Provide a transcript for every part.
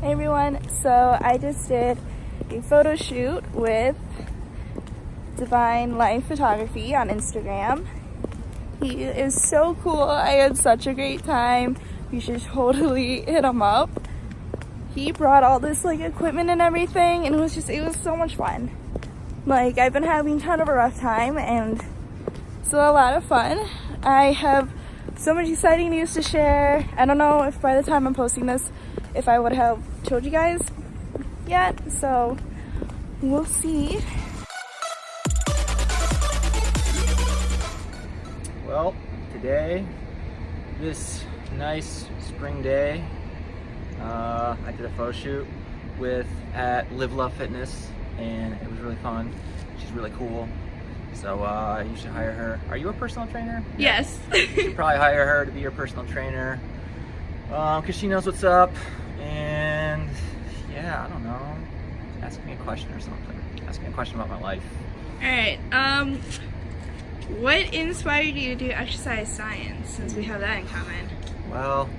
Hey everyone, so I just did a photo shoot with Divine Life Photography on Instagram. He is so cool. I had such a great time. You should totally hit him up. He brought all this equipment and everything, and it was so much fun. I've been having kind of a rough time, and still a lot of fun. I have so much exciting news to share. I don't know if by the time I'm posting this, if I would have told you guys yet, so we'll see. Well, today, this nice spring day, I did a photo shoot at Live Love Fitness, and it was really fun. She's really cool, so you should hire her. Are you a personal trainer? Yes. You should probably hire her to be your personal trainer, because she knows what's up, and yeah, I don't know, ask me a question or something. Ask me a question about my life. Alright, what inspired you to do exercise science, since we have that in common? Well,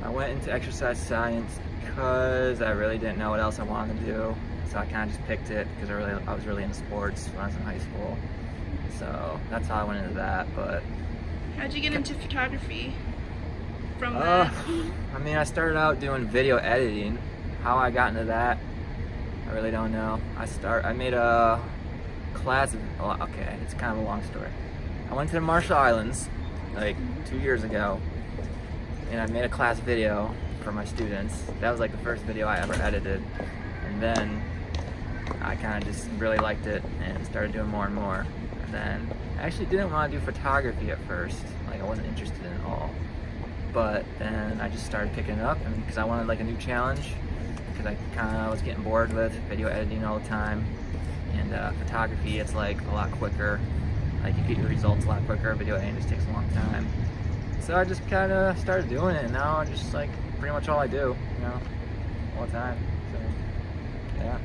I went into exercise science because I really didn't know what else I wanted to do. So I kind of just picked it because I was really into sports when I was in high school. So that's how I went into that. But how'd you get into photography from that? I mean, I started out doing video editing. How I got into that, I really don't know. I made a class, okay, it's kind of a long story. I went to the Marshall Islands 2 years ago, and I made a class video for my students. That was the first video I ever edited, and then I kind of just really liked it and started doing more and more. And then I actually didn't want to do photography at first, I wasn't interested in it at all, but then I just started picking it up, and because I wanted a new challenge, because I kind of was getting bored with video editing all the time. And photography, it's a lot quicker. You get your results a lot quicker. Video editing just takes a long time. So I just kind of started doing it, and now it's just pretty much all I do, all the time. So yeah.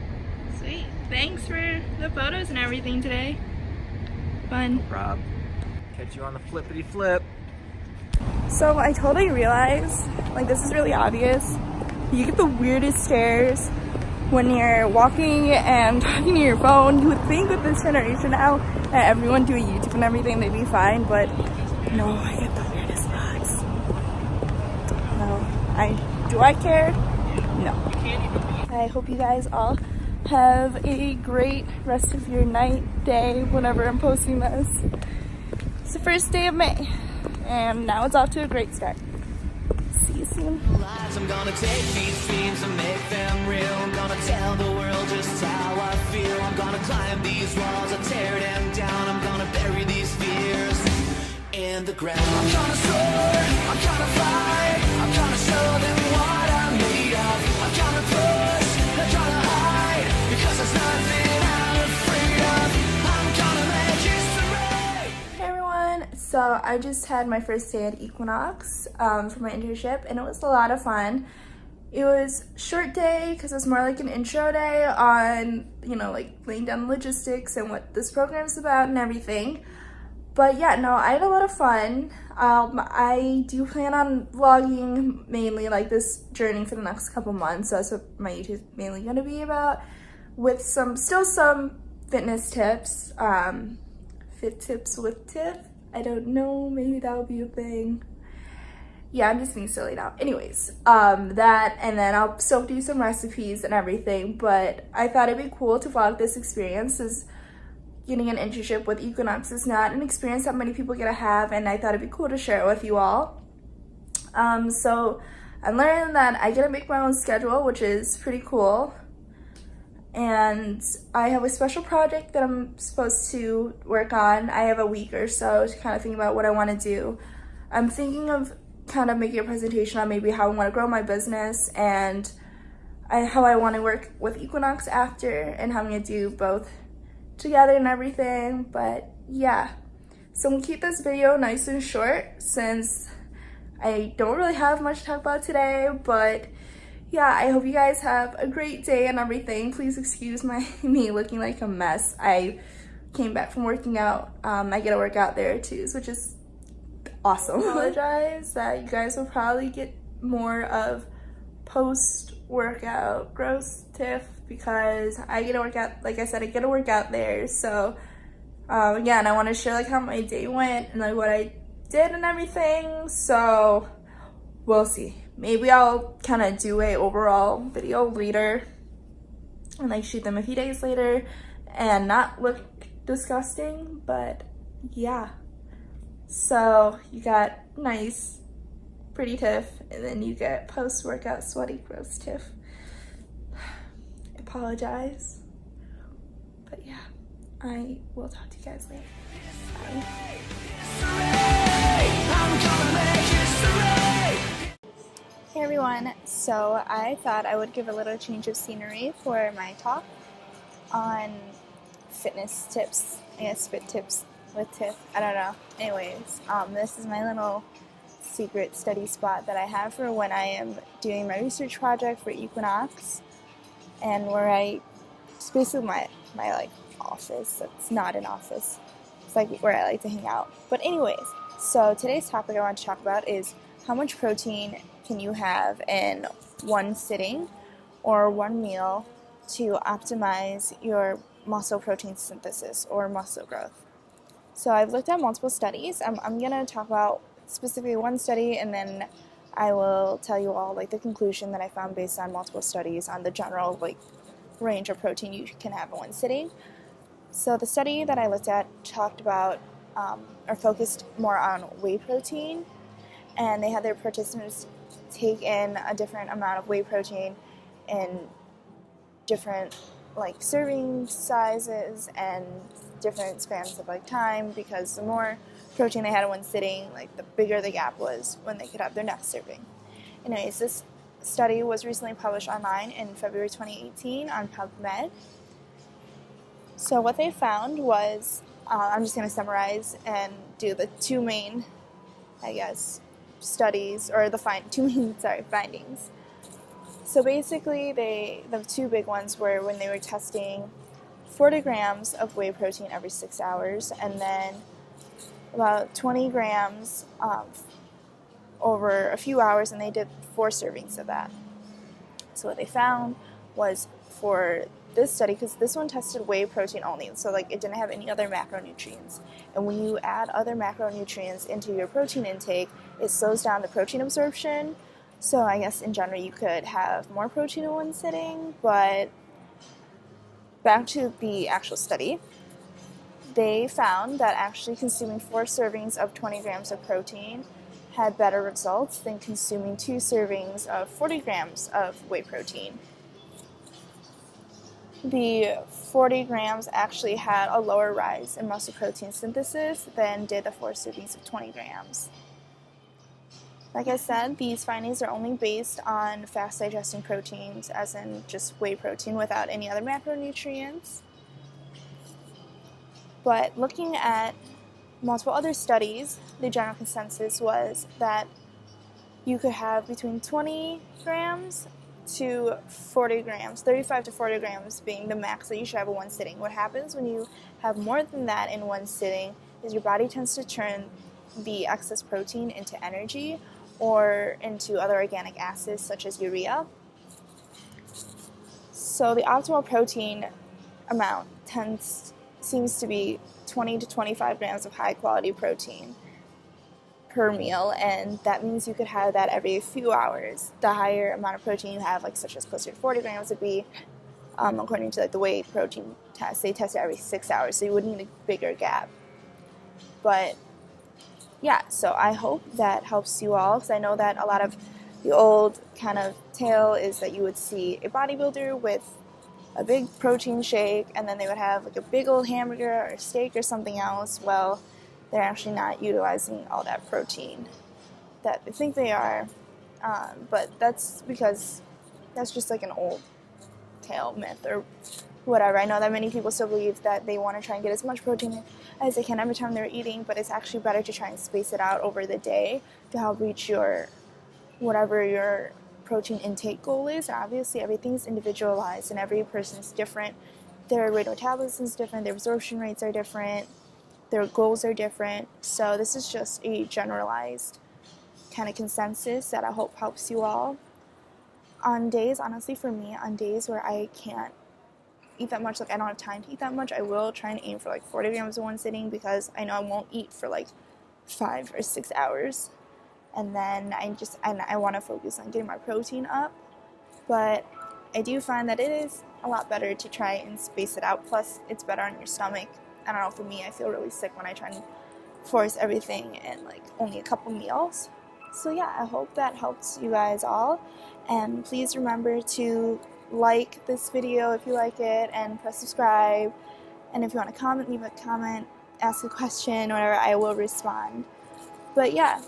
Sweet. Thanks for the photos and everything today. Fun. No problem. Catch you on the flippity flip. So I totally realized, this is really obvious. You get the weirdest stares when you're walking and talking to your phone. You would think with this generation now that everyone doing YouTube and everything, they'd be fine, but no, I get the weirdest looks. No, do I care? No. I hope you guys all have a great rest of your night, day, whenever I'm posting this. It's the first day of May, and now it's off to a great start. See you soon. I'm gonna take these dreams and make them real. I'm gonna tell the world just how I feel. I'm gonna climb these walls and tear them down. I'm gonna bury these fears in the ground. I'm gonna soar, I'm gonna fly. I'm gonna show them what I'm made of. I'm gonna push, I'm gonna hide, because there's nothing I'm afraid of. I'm gonna make history. Hey everyone, so I just had my first day at Equinox for my internship, and it was a lot of fun. It was a short day because it was more an intro day on, laying down the logistics and what this program is about and everything. But yeah, no, I had a lot of fun. I do plan on vlogging mainly this journey for the next couple months. So that's what my YouTube is mainly going to be about, with some fitness tips. Fit tips with Tiff. I don't know, maybe that would be a thing. Yeah, I'm just being silly now. Anyways, that, and then I'll still do some recipes and everything, but I thought it'd be cool to vlog this experience, as getting an internship with Equinox is not an experience that many people get to have, and I thought it'd be cool to share it with you all. So I'm learning that I get to make my own schedule, which is pretty cool. And I have a special project that I'm supposed to work on. I have a week or so to kind of think about what I want to do. I'm thinking of kind of making a presentation on maybe how I want to grow my business and how I want to work with Equinox after, and how I'm going to do both together and everything. But yeah, so I'm going to keep this video nice and short since I don't really have much to talk about today. But yeah, I hope you guys have a great day and everything. Please excuse me looking like a mess. I came back from working out. I get to work out there too, which is awesome. I apologize that you guys will probably get more of post-workout gross tiff because I get to work out, like I said, I get to work out there. So again, I want to share like how my day went and like what I did and everything. So we'll see. Maybe I'll kind of do a overall video later and like shoot them a few days later and not look disgusting, but yeah. So you got nice pretty tiff, and then you get post-workout sweaty gross tiff. I apologize, but yeah, I will talk to you guys later. Bye. Hey everyone, so I thought I would give a little change of scenery for my talk on fitness tips, I guess fit tips with tiff, I don't know. Anyways, this is my little secret study spot that I have for when I am doing my research project for Equinox, and it's basically my like office. It's not an office, it's like where I like to hang out. But anyways, so today's topic I want to talk about is how much protein can you have in one sitting or one meal to optimize your muscle protein synthesis or muscle growth. So I've looked at multiple studies. I'm going to talk about specifically one study, and then I will tell you all like the conclusion that I found based on multiple studies on the general like range of protein you can have in one sitting. So the study that I looked at talked about or focused more on whey protein, and they had their participants take in a different amount of whey protein in different like serving sizes and different spans of like time, because the more protein they had in one sitting, like the bigger the gap was when they could have their next serving. Anyways, this study was recently published online in February 2018 on PubMed. So what they found was, I'm just going to summarize and do the two main, I guess, studies, or the findings. So basically, the two big ones were when they were testing 40 grams of whey protein every 6 hours, and then about 20 grams over a few hours, and they did 4 servings of that. So what they found was for this study, because this one tested whey protein only, so like it didn't have any other macronutrients. And when you add other macronutrients into your protein intake, it slows down the protein absorption. So I guess in general you could have more protein in one sitting, but back to the actual study. They found that actually consuming 4 servings of 20 grams of protein had better results than consuming 2 servings of 40 grams of whey protein. The 40 grams actually had a lower rise in muscle protein synthesis than did the 4 servings of 20 grams. Like I said, these findings are only based on fast-digesting proteins, as in just whey protein without any other macronutrients. But looking at multiple other studies, the general consensus was that you could have between 20 grams to 40 grams, 35 to 40 grams being the max that you should have in one sitting. What happens when you have more than that in one sitting is your body tends to turn the excess protein into energy or into other organic acids such as urea. So the optimal protein amount seems to be 20 to 25 grams of high quality protein per meal, and that means you could have that every few hours. The higher amount of protein you have, like such as closer to 40 grams, would be according to like the whey protein test. They test it every 6 hours, so you would need a bigger gap. But yeah, so I hope that helps you all, because I know that a lot of the old kind of tale is that you would see a bodybuilder with a big protein shake, and then they would have like a big old hamburger or steak or something else. Well, they're actually not utilizing all that protein that they think they are, but that's because that's just like an old tale, myth, or whatever. I know that many people still believe that they want to try and get as much protein as they can every time they're eating, but it's actually better to try and space it out over the day to help reach your whatever your protein intake goal is. Obviously, everything's individualized and every person's different. Their rate of metabolism is different, their absorption rates are different, their goals are different. So this is just a generalized kind of consensus that I hope helps you all. on days, honestly for me, on days where I can't eat that much, like I don't have time to eat that much, I will try and aim for like 40 grams in one sitting, because I know I won't eat for like 5 or 6 hours. And then I want to focus on getting my protein up. But I do find that it is a lot better to try and space it out. Plus, it's better on your stomach. I don't know, for me, I feel really sick when I try and force everything in like only a couple meals. So yeah, I hope that helps you guys all. And please remember to like this video if you like it, and press subscribe. And if you want to comment, leave a comment, ask a question, whatever, I will respond. But yeah,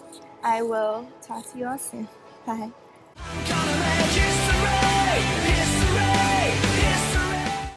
I will talk to you all soon. Bye.